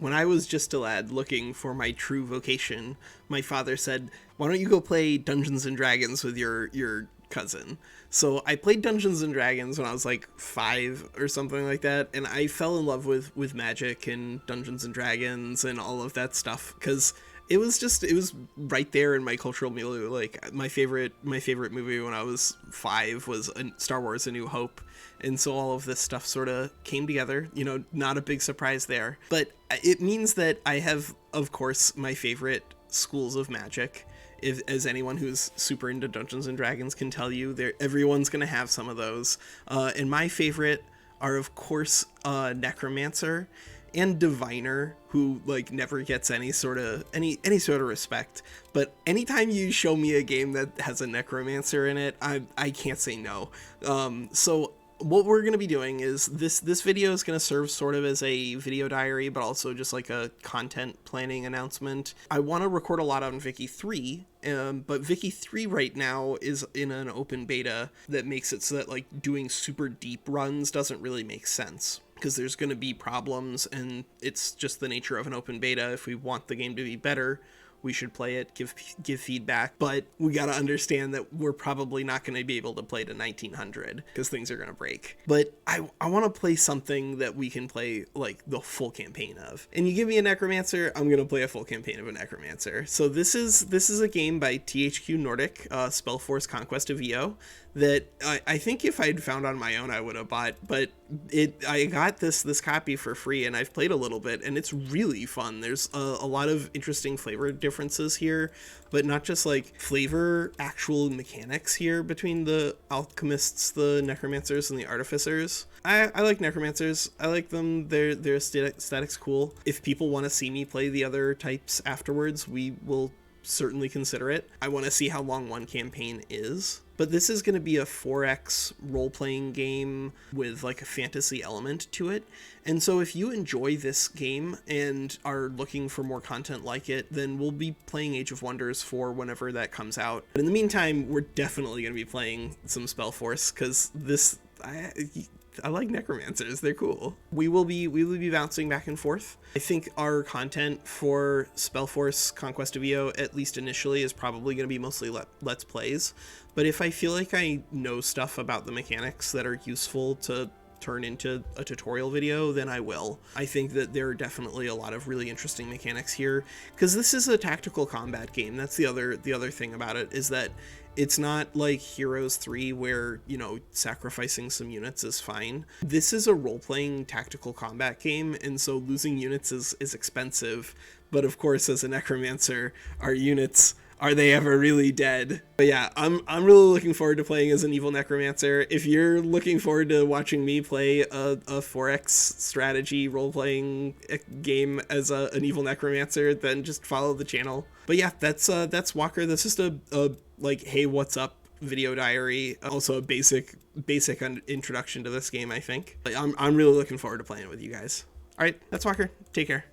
When I was just a lad looking for my true vocation, my father said, "Why don't you go play Dungeons and Dragons with your cousin?" So I played Dungeons and Dragons when I was like 5 or something like that, and I fell in love with magic and Dungeons and Dragons and all of that stuff because it was right there in my cultural milieu. Like my favorite movie when I was 5 was Star Wars: A New Hope, and so all of this stuff sort of came together. Not a big surprise there, but it means that I have, of course, my favorite schools of magic. As anyone who's super into Dungeons and Dragons can tell you, everyone's gonna have some of those. And my favorite are, of course, Necromancer and Diviner, who like never gets any sort of respect. But anytime you show me a game that has a Necromancer in it, I can't say no. So what we're going to be doing is this video is going to serve sort of as a video diary, but also just like a content planning announcement. I want to record a lot on Viki 3, but Viki 3 right now is in an open beta that makes it so that like doing super deep runs doesn't really make sense, because there's going to be problems, and it's just the nature of an open beta. If we want the game to be better, we should play it, give feedback, but we gotta understand that we're probably not going to be able to play to 1900 because things are going to break. But I want to play something that we can play like the full campaign of. And you give me a Necromancer, I'm going to play a full campaign of a Necromancer. So this is a game by THQ Nordic, SpellForce Conquest of Eo, that I think if I'd found on my own I would have bought, but I got this copy for free, and I've played a little bit, and it's really fun. There's a lot of interesting flavor differences here, but not just like flavor, actual mechanics here between the alchemists, the necromancers, and the artificers. I like necromancers. I like them. Their aesthetic's cool. If people want to see me play the other types afterwards, we will certainly consider it. I want to see how long one campaign is. But this is going to be a 4X role-playing game with like a fantasy element to it. And so if you enjoy this game and are looking for more content like it, then we'll be playing Age of Wonders 4 whenever that comes out. But in the meantime, we're definitely going to be playing some SpellForce, because I like Necromancers. They're cool. We will be bouncing back and forth. I think our content for SpellForce Conquest of Eo, at least initially, is probably going to be mostly Let's Plays. But if I feel like I know stuff about the mechanics that are useful to turn into a tutorial video, then I will. I think that there are definitely a lot of really interesting mechanics here, because this is a tactical combat game. That's the other thing about it, is that it's not like Heroes 3 where, sacrificing some units is fine. This is a role-playing tactical combat game, and so losing units is expensive. But of course, as a Necromancer, our units, are they ever really dead? But yeah, I'm really looking forward to playing as an evil Necromancer. If you're looking forward to watching me play a 4X strategy role-playing game as an evil Necromancer, then just follow the channel. But yeah, that's Walker. That's just a like, hey, what's up video diary. Also a basic introduction to this game, I think. But I'm really looking forward to playing it with you guys. All right, that's Walker. Take care.